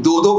2-2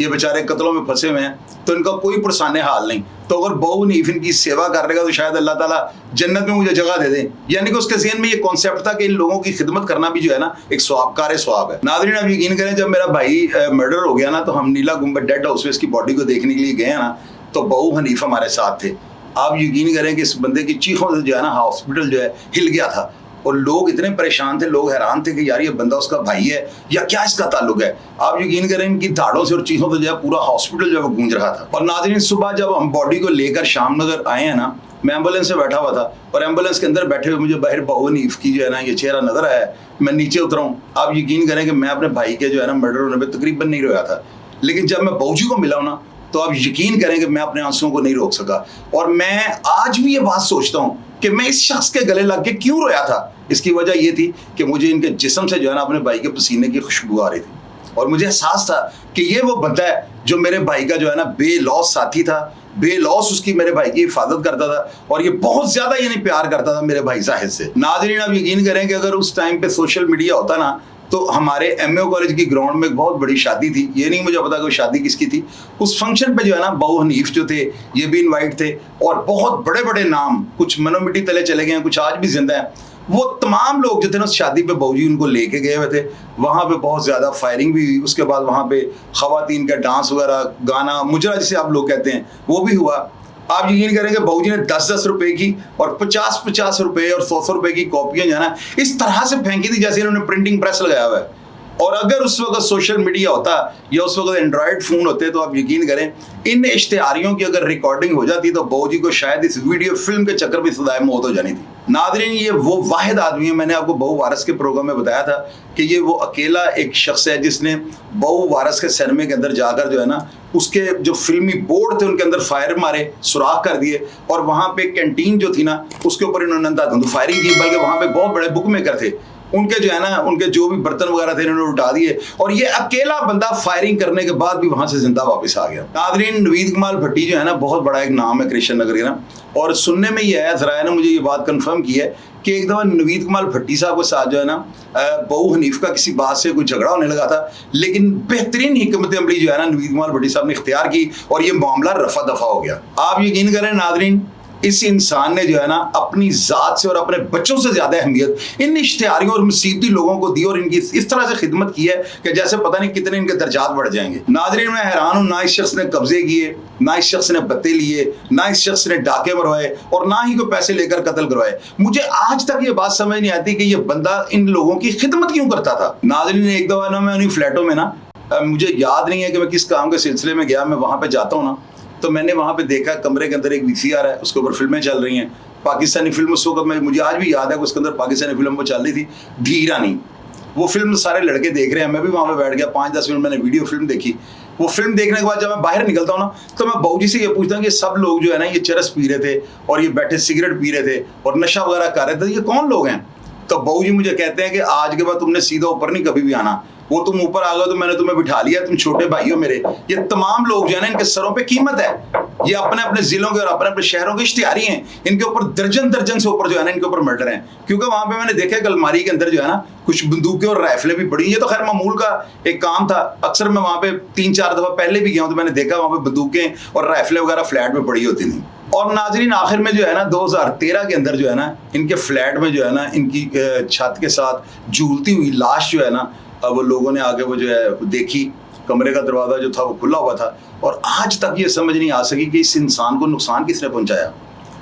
یہ بیچارے قتلوں میں پھنسے ہوئے ہیں تو ان کا کوئی پرسان حال نہیں. تو اگر بہو حنیف ان کی سیوا کر لے گا تو شاید اللہ تعالیٰ جنت میں مجھے جگہ دے دیں. یعنی کہ اس کے ذہن میں یہ کانسیپٹ تھا کہ ان لوگوں کی خدمت کرنا بھی جو ہے نا ایک ثواب ہے. ناظرین آپ یقین کریں جب میرا بھائی مرڈر ہو گیا نا تو ہم نیلا گنبد ڈیڈ ہاؤس میں اس کی باڈی کو دیکھنے کے لیے گئے ہیں نا تو بہو حنیف ہمارے ساتھ تھے. آپ یقین کریں کہ اس بندے کی چیخوں سے جو ہے نا ہاسپٹل جو ہے ہل گیا تھا اور لوگ اتنے پریشان تھے, لوگ حیران تھے کہ یار یہ بندہ اس کا بھائی ہے یا کیا اس کا تعلق ہے. آپ یقین کریں ان کی دھاڑوں سے اور چیخوں سے جو ہے پورا ہاسپٹل جو ہے گونج رہا تھا. اور ناظرین صبح جب ہم باڈی کو لے کر شام نگر آئے ہیں نا میں ایمبولینس سے بیٹھا ہوا تھا اور ایمبولینس کے اندر بیٹھے ہوئے مجھے باہر بہو حنیف کی جو ہے نا یہ چہرہ نظر آیا. میں نیچے اترا ہوں, آپ یقین کریں کہ میں اپنے بھائی کے جو ہے نا مرڈر ہونے پہ تقریباً نہیں رویا تھا, لیکن جب میں بہو جی کو ملا ہوں نا تو آپ یقین کریں کہ میں اپنے آنسوؤں کو نہیں روک سکا. اور میں آج بھی یہ بات سوچتا ہوں کہ میں اس شخص کے گلے لگ کے کیوں رویا تھا. اس کی وجہ یہ تھی کہ مجھے ان کے جسم سے جو ہے نا اپنے بھائی کے پسینے کی خوشبو آ رہی تھی اور مجھے احساس تھا کہ یہ وہ بندہ ہے جو میرے بھائی کا جو ہے نا بے لوس ساتھی تھا, بے لوس اس کی میرے بھائی کی حفاظت کرتا تھا اور یہ بہت زیادہ یعنی پیار کرتا تھا میرے بھائی زاہد سے. ناظرین آپ یقین کریں کہ اگر اس ٹائم پہ سوشل میڈیا ہوتا نا تو ہمارے ایم اے کالج کی گراؤنڈ میں ایک بہت بڑی شادی تھی. یہ نہیں مجھے پتا کہ وہ شادی کس کی تھی. اس فنکشن پہ جو ہے نا بہو حنیف جو تھے یہ بھی انوائٹ تھے اور بہت بڑے بڑے نام, کچھ منو مٹی تلے چلے گئے ہیں, کچھ آج بھی زندہ ہیں. وہ تمام لوگ جو تھے نا اس شادی پہ بہو جی ان کو لے کے گئے ہوئے تھے. وہاں پہ بہت زیادہ فائرنگ بھی ہوئی. اس کے بعد وہاں پہ خواتین کا ڈانس وغیرہ, گانا مجرا جسے آپ لوگ کہتے ہیں وہ بھی ہوا. آپ یقین کریں کہ بہو جی نے 10-10 روپے کی اور 50-50 روپے اور 100 روپے کی کاپیاں جو ہے نا اس طرح سے پھینکی تھی جیسے انہوں نے پرنٹنگ پریس لگایا ہوا ہے. اور اگر اس وقت سوشل میڈیا ہوتا یا اس وقت اینڈرائڈ فون ہوتے تو آپ یقین کریں ان اشتہاریوں کی اگر ریکارڈنگ ہو جاتی تو بہو جی کو شاید اس ویڈیو فلم کے چکر میں سزائے موت ہو جانی تھی. ناظرین یہ وہ واحد آدمی ہے, میں نے آپ کو بہو وارث کے پروگرام میں بتایا تھا کہ یہ وہ اکیلا ایک شخص ہے جس نے بہو وارث کے سینمے کے اندر جا کر جو ہے نا اس کے جو فلمی بورڈ تھے ان کے اندر فائر مارے, سوراخ کر دیے اور وہاں پہ کینٹین جو تھی نا اس کے اوپر انہوں نے اندھا دھند فائرنگ کی. بلکہ وہاں پہ بہت بڑے بک میکر تھے, ان کے جو ہے نا ان کے جو بھی برتن وغیرہ تھے انہوں نے اٹھا دیے اور یہ اکیلا بندہ فائرنگ کرنے کے بعد بھی وہاں سے زندہ واپس آ گیا. ناظرین نوید کمال بھٹی جو ہے نا بہت بڑا ایک نام ہے کرشن نگر کا نا, اور سننے میں یہ ہے ذرائع نے مجھے یہ بات کنفرم کی ہے کہ ایک دفعہ نوید کمال بھٹی صاحب کے ساتھ جو ہے نا بہو حنیف کا کسی بات سے کوئی جھگڑا ہونے لگا تھا, لیکن بہترین حکمت عملی جو ہے نا نوید کمال بھٹی صاحب نے اختیار کی اور یہ معاملہ رفع دفع ہو گیا. آپ یقین کریں ناظرین اس انسان نے جو ہے نا اپنی ذات سے اور اپنے بچوں سے زیادہ اہمیت ان اشتہاریوں اور مصیبتی لوگوں کو دی اور ان کی اس طرح سے خدمت کی ہے کہ جیسے پتہ نہیں کتنے ان کے درجات بڑھ جائیں گے. ناظرین میں حیران ہوں, نہ اس شخص نے قبضے کیے, نہ اس شخص نے بتے لیے, نہ اس شخص نے ڈاکے مروائے اور نہ ہی کوئی پیسے لے کر قتل کروائے. مجھے آج تک یہ بات سمجھ نہیں آتی کہ یہ بندہ ان لوگوں کی خدمت کیوں کرتا تھا. ناظرین ایک دفعہ نا میں انہیں فلیٹوں میں نا مجھے یاد نہیں ہے کہ میں کس کام کے سلسلے میں گیا, میں وہاں پہ جاتا ہوں نا تو میں نے وہاں پہ دیکھا کمرے کے اندر ایک VCR ہے, اس کے اوپر فلمیں چل رہی ہیں, پاکستانی فلم. اس وقت مجھے آج بھی یاد ہے کہ اس کے اندر پاکستانی فلم وہ چل رہی تھی دھی رانی. وہ فلم سارے لڑکے دیکھ رہے ہیں, میں بھی وہاں پہ بیٹھ گیا 5-10 منٹ میں نے ویڈیو فلم دیکھی. وہ فلم دیکھنے کے بعد جب میں باہر نکلتا ہوں نا تو میں بہو جی سے یہ پوچھتا ہوں کہ سب لوگ جو ہے نا یہ چرس پی رہے تھے اور یہ بیٹھے سگریٹ پی رہے تھے اور نشہ وغیرہ کر رہے تھے, یہ کون لوگ ہیں؟ تو بہو جی مجھے کہتے ہیں کہ آج کے بعد تم نے سیدھا اوپر نہیں کبھی بھی آنا, وہ تم اوپر آ گئے تو میں نے تمہیں بٹھا لیا, تم چھوٹے بھائی ہو میرے. یہ تمام لوگ جو ہے نا ان کے سروں پہ قیمت ہے, یہ اپنے اپنے ضلعوں کے اور اپنے اپنے شہروں کے اشتہاری ہیں, ان کے اوپر درجن سے اوپر جو ہے نا ان کے اوپر مرڈر ہیں. کیونکہ وہاں پہ میں نے دیکھا کہ الماری کے اندر جو ہے نا کچھ بندوقیں اور رائفلیں بھی پڑی. یہ تو خیر معمول کا ایک کام تھا, اکثر میں وہاں پہ 3-4 دفعہ پہلے بھی گیا ہوں تو میں نے دیکھا وہاں پہ بندوقیں اور رائفلیں وغیرہ فلیٹ میں پڑی ہوتی تھیں. اور ناظرین آخر میں جو ہے نا 2013 کے اندر جو ہے نا ان کے فلیٹ میں جو ہے نا ان کی چھت کے ساتھ جھولتی ہوئی لاش جو ہے نا وہ لوگوں نے آگے وہ جو ہے دیکھی, کمرے کا دروازہ جو تھا وہ کھلا ہوا تھا. اور آج تک یہ سمجھ نہیں آ سکی کہ اس انسان کو نقصان کس نے پہنچایا.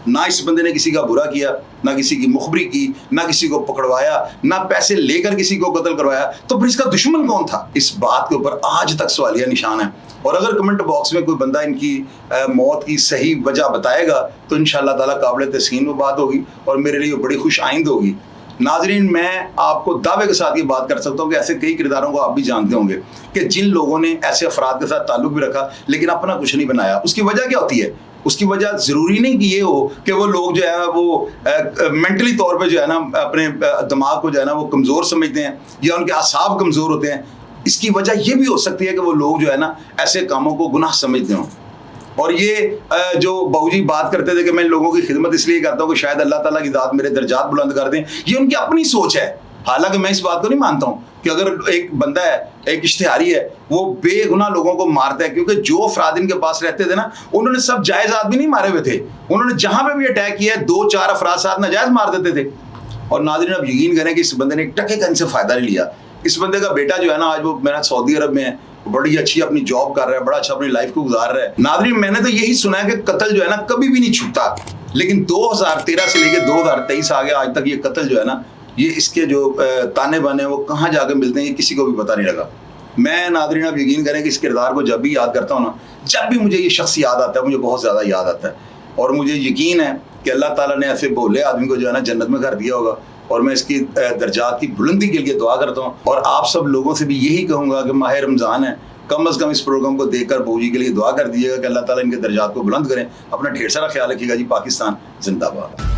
نہ اس بندے نے کسی کا برا کیا, نہ کسی کی مخبری کی, نہ کسی کو پکڑوایا, نہ پیسے لے کر کسی کو قتل کروایا. تو پھر اس کا دشمن کون تھا؟ اس بات کے اوپر آج تک سوالیہ نشان ہے. اور اگر کمنٹ باکس میں کوئی بندہ ان کی موت کی صحیح وجہ بتائے گا تو انشاءاللہ تعالیٰ قابل تسکین وہ بات ہوگی اور میرے لیے بڑی خوش آئند ہوگی. ناظرین میں آپ کو دعوے کے ساتھ یہ بات کر سکتا ہوں کہ ایسے کئی کرداروں کو آپ بھی جانتے ہوں گے کہ جن لوگوں نے ایسے افراد کے ساتھ تعلق بھی رکھا لیکن اپنا کچھ نہیں بنایا. اس کی وجہ کیا ہوتی ہے؟ اس کی وجہ ضروری نہیں کہ یہ ہو کہ وہ لوگ جو ہے وہ مینٹلی طور پہ جو ہے نا اپنے دماغ کو جو ہے نا وہ کمزور سمجھتے ہیں یا ان کے اعصاب کمزور ہوتے ہیں. اس کی وجہ یہ بھی ہو سکتی ہے کہ وہ لوگ جو ہے نا ایسے کاموں کو گناہ سمجھتے ہوں. اور یہ جو بہو جی بات کرتے تھے کہ میں ان لوگوں کی خدمت اس لیے کرتا ہوں کہ شاید اللہ تعالیٰ کی ذات میرے درجات بلند کر دیں, یہ ان کی اپنی سوچ ہے. حالانکہ میں اس بات کو نہیں مانتا ہوں کہ اگر ایک بندہ ہے, ایک اشتہاری ہے, وہ بے گناہ لوگوں کو مارتا ہے, کیونکہ جو افراد ان کے پاس رہتے تھے نا, انہوں نے سب جائز آدمی نہیں مارے ہوئے تھے, انہوں نے جہاں پہ بھی اٹیک کیا ہے 2-4 افراد ساتھ ناجائز مار دیتے تھے. اور ناظرین اب یقین کریں کہ اس بندے نے ایک ٹکے کا ان سے فائدہ نہیں لیا. اس بندے کا بیٹا جو ہے نا آج وہ میرا سعودی عرب میں ہے, بڑی اچھی اپنی جاب کر رہا ہے, بڑا اچھا اپنی لائف کو گزار رہا ہے. ناظرین میں نے تو یہی سنا ہے کہ قتل جو ہے نا کبھی بھی نہیں چھپتا, لیکن 2013 سے لے کے 2023 آ گیا آج تک یہ قتل جو ہے نا, یہ اس کے جو تانے بانے ہیں وہ کہاں جا کے ملتے ہیں یہ کسی کو بھی پتہ نہیں لگا. میں ناظرین اب یقین کریں کہ اس کردار کو جب بھی یاد کرتا ہوں نا, جب بھی مجھے یہ شخص یاد آتا ہے مجھے بہت زیادہ یاد آتا ہے, اور مجھے یقین ہے کہ اللہ تعالیٰ نے ایسے بھولے آدمی کو جو ہے نا جنت میں کر دیا ہوگا, اور میں اس کی درجات کی بلندی کے لیے دعا کرتا ہوں. اور آپ سب لوگوں سے بھی یہی کہوں گا کہ ماہ رمضان ہے, کم از کم اس پروگرام کو دیکھ کر بہو جی کے لیے دعا کر دیجیے گا کہ اللہ تعالیٰ ان کے درجات کو بلند کریں. اپنا ڈھیر سارا خیال رکھیے گا جی. پاکستان زندہ باد.